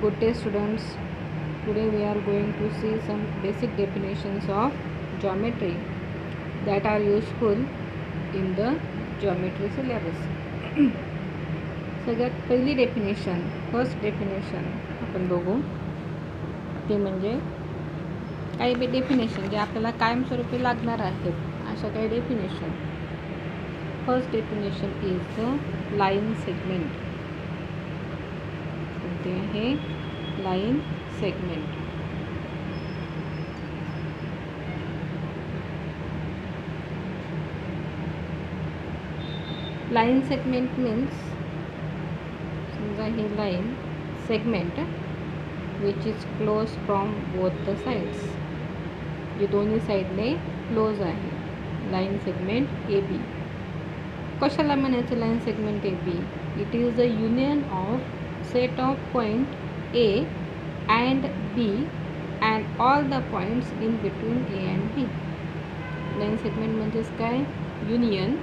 Good day students. Today we are going to see some basic definitions of geometry that are useful in the geometry syllabus. सगळ्यात पहिली definition, first definition आपण बघू. ते म्हणजे काही definition जे आपल्याला कायमस्वरूपी लागणार आहेत अशा काही definition. First definition is the line segment. ते आहे line segment. Line segment means समजा ही line segment which is close from both the sides, जी दोन्ही साईडने क्लोज आहे. Line segment A B. कशाला म्हणायचं line segment A B? It is the union of set of point A and B and all the points in between A and B. Line segment म्हणजेच काय? Union.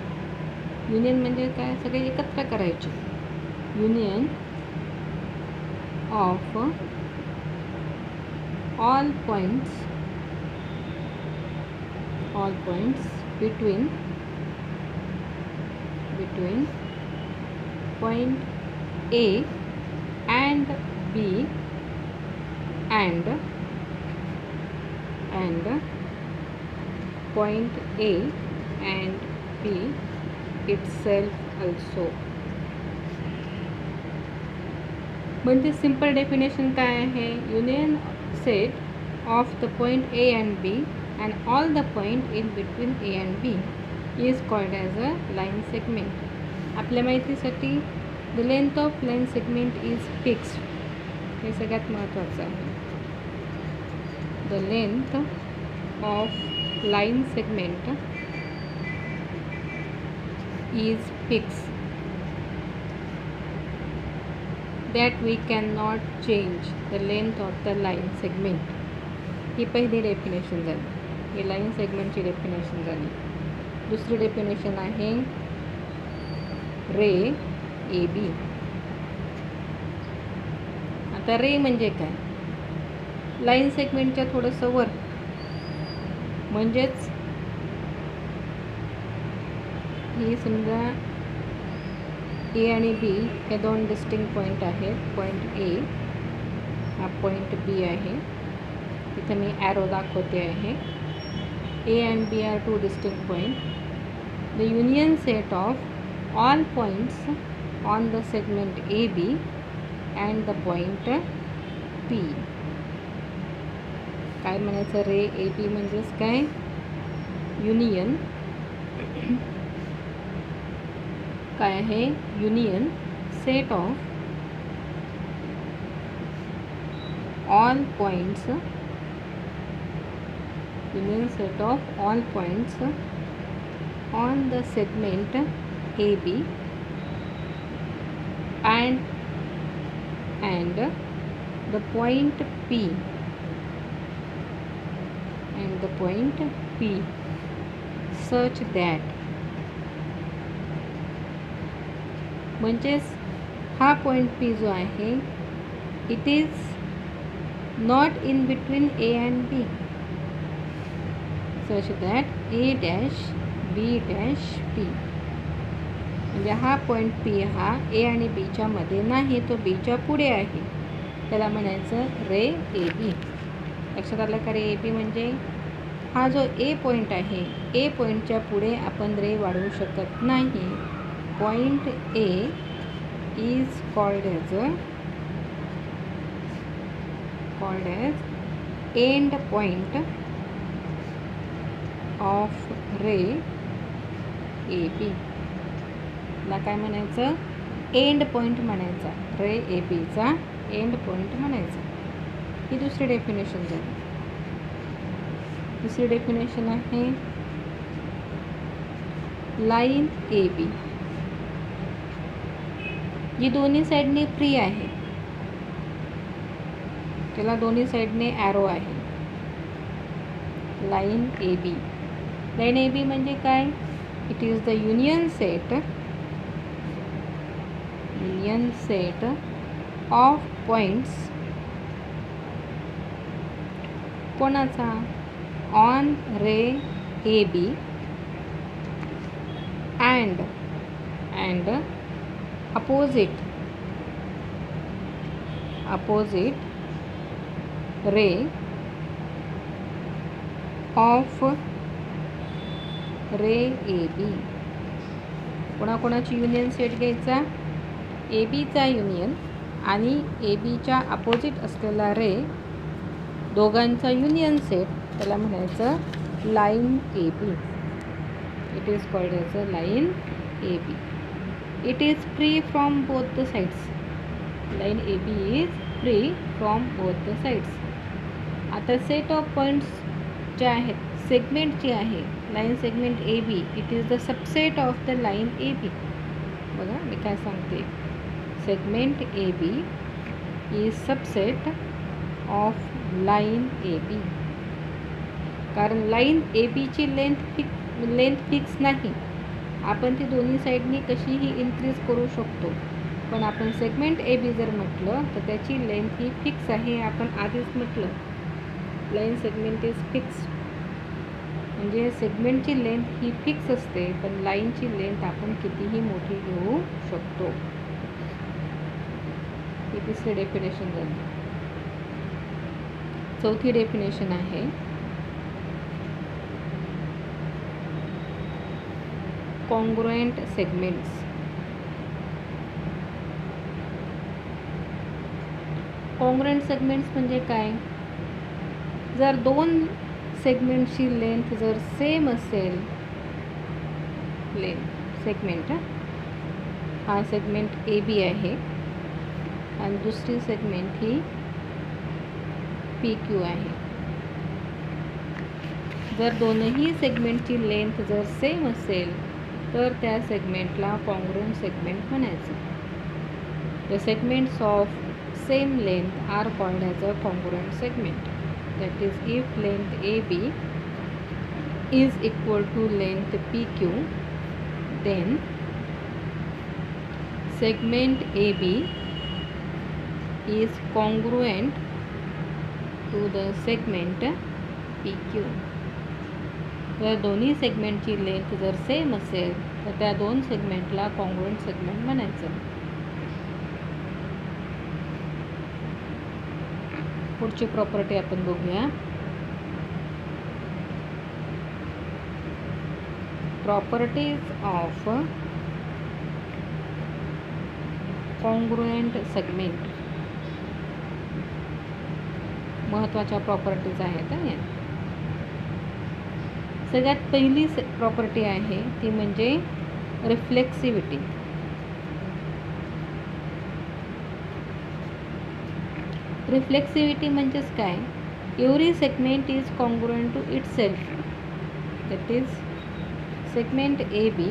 Union म्हणजे काय? सगळे एकत्र करायचे. Union of all points between point A and B and point A and B itself also. म्हणजे simple definition काय आहे? Union set of the point A and B and all the point in between A and B is called as a line segment. आपल्या माहितीसाठी the length of line segment is fixed. हे सगळ्यात महत्त्वाचं आहे. The length of line segment is fixed, that we cannot change the length of the line segment. ही पहिली definition झाली. ही line सेगमेंटची definition झाली. दुसरी डेफिनेशन आहे रे ए बी. आता रे म्हणजे काय? लाईन सेगमेंटच्या थोडंसं वर, म्हणजेच ही समजा ए आणि बी हे दोन डिस्टिंक्ट पॉईंट आहेत. पॉईंट ए हा पॉईंट बी आहे. इथं मी ॲरो दाखवते आहे. A and B are two distinct point. The union set of all points on the segment AB and the point P. काय म्हणायचं रे ए बी म्हणजेच काय? युनियन. काय आहे? Union set of all points, union set of all points on the segment A B and the point P such that, म्हणजेच हा point P जो आहे it is not in between A and B, such that A dash B dash P. म्हणजे हा point P हा ए आणि बीच्या मध्ये नाही, तो बीच्या पुढे आहे. त्याला म्हणायचं रे ए बी. लक्षात आलं का? रे ए बी म्हणजे हा जो ए पॉईंट आहे, ए पॉईंटच्या पुढे आपण रे वाढवू शकत नाही. Point A is called as end point of ray A B. ला काय म्हणायचं? एंड पॉईंट म्हणायचा. रे ए बीचा एंड पॉईंट म्हणायचा. ही दुसरी डेफिनेशन झाली. दुसरी डेफिनेशन आहे लाईन ए बी, जी दोन्ही साईडने फ्री आहे. त्याला दोन्ही साईडने ॲरो आहे. Line A B. Line A B म्हणजे काय? It is the union set of points कोणाचा? On ray A B and opposite ray of ray A B. कोणाकोणाची युनियन सेट घ्यायचा? ए बीचा युनियन आणि ए बीच्या अपोजिट असलेला रे, दोघांचा युनियन सेट, त्याला म्हणायचं line A B. It is called as a line A B. It is free from both the sides. Line A B is free from both the sides. आता set of points जे आहेत, segment जी आहे line segment A B, it is the subset of the line A B. बघा मी काय सांगते, segment A B is subset of line A B. कारण लाईन ए बीची लेंथ फिक्स नाही, आपण ती दोन्ही साईडनी कशीही इन्क्रीज करू शकतो. पण आपण सेगमेंट ए बी जर म्हटलं तर त्याची लेंथ ही फिक्स आहे. आपण आधीच म्हटलं लाईन सेगमेंट इज फिक्स, म्हणजे सेगमेंटची लेंथ ही फिक्स असते, पण लाईनची लेंथ आपण कितीही मोठी घेऊ शकतो. ही तिसरी डेफिनेशन झाली. चौथी डेफिनेशन आहे कॉन्ग्रुएंट सेगमेंट्स. कॉन्ग्रुएंट सेगमेंट्स म्हणजे काय? जर दोन सेगमेंटची लेंथ जर सेम असेल, सेगमेंट हा सेगमेंट ए बी आहे आणि दुसरी सेगमेंट ही पी क्यू आहे. जर दोनही सेगमेंटची लेंथ जर सेम असेल तर त्या सेगमेंटला कॉन्ग्रुएंट सेगमेंट म्हणायचं. The segments of same length are called as a congruent segment. That is, if length AB is equal to length PQ, then segment AB is congruent to the segment PQ. जर दोन्ही सेगमेंटची length जर same असेल तर त्या दोन सेगमेंटला congruent segment म्हणायचं. पुढची property आपण बघूया. Properties of congruent segment. महत्त्वाच्या प्रॉपर्टीज आहेत. सगळ्यात पहिली प्रॉपर्टी आहे ती म्हणजे रिफ्लेक्सिव्हिटी. रिफ्लेक्सिव्हिटी म्हणजेच काय? Every segment is congruent to itself. That is segment A B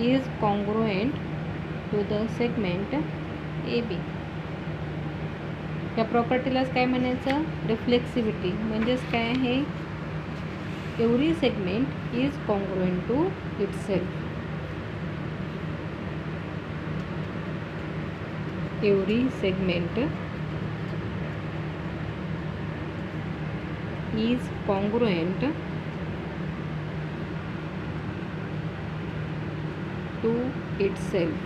is congruent to the segment A B. या प्रॉपर्टीलाच काय म्हणायचं? रिफ्लेक्सिव्हिटी. म्हणजेच काय आहे? Every segment is congruent to itself. Every segment is congruent to itself.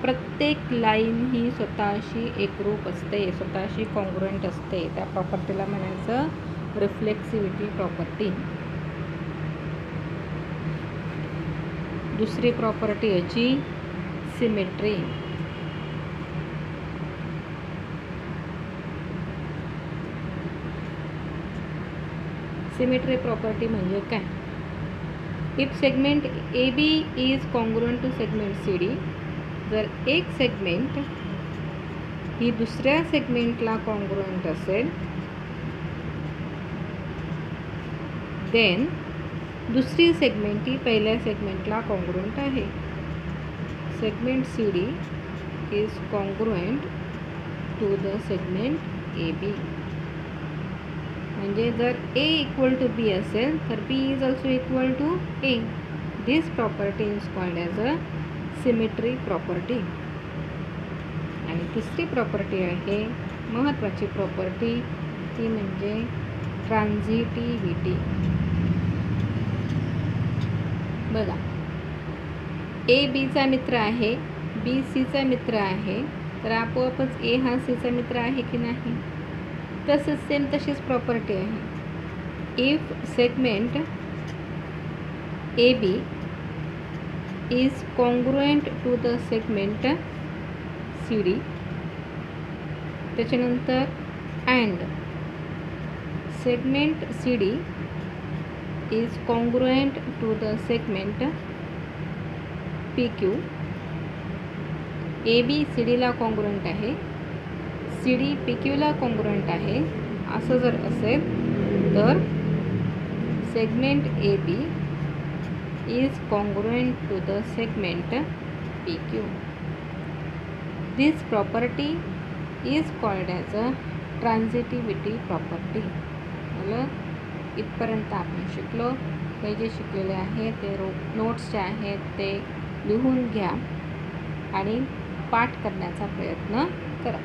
प्रत्येक line ही स्वतःशी एकरूप असते, स्वतःशी कॉन्ग्रुएंट असते. त्या प्रॉपर्टीला म्हणायचं रिफ्लेक्सिव्हिटी प्रॉपर्टी. दुसरी प्रॉपर्टी याची सिमेट्री. सिमेट्री प्रॉपर्टी म्हणजे काय? If segment A B is congruent to segment C D, जर एक सेगमेंट ही दुसऱ्या सेगमेंटला कॉन्ग्रुएंट असेल, देन दुसरी सेगमेंट ही पहिल्या सेगमेंटला कॉन्ग्रुएंट आहे. Segment C D is congruent to the segment A B. म्हणजे जर ए इक्वल टू बी असेल तर B is also equal to A. This property is called as a symmetry property. आणि तिसरी प्रॉपर्टी आहे महत्त्वाची प्रॉपर्टी, ती म्हणजे ट्रान्झिटिव्हिटी. बघा, ए बीचा मित्र आहे, बी सीचा मित्र आहे, तर आपोआपच ए हा सीचा मित्र आहे की नाही. तसंच सेम तशीच प्रॉपर्टी आहे. If segment A B is congruent to the segment C D, त्याच्यानंतर and segment C D is congruent to the segment P Q. A B C डीला कॉन्ग्रुएंट आहे, सी डी पी क्यूला congruent आहे, असं जर असेल तर segment A B is congruent to the segment P Q. This property is called as a transitivity property. मला इथपर्यंत आपण शिकलो. हे जे शिकलेले आहे ते नोट्स जे आहेत ते लिहून घ्या आणि पाठ करण्याचा प्रयत्न करा.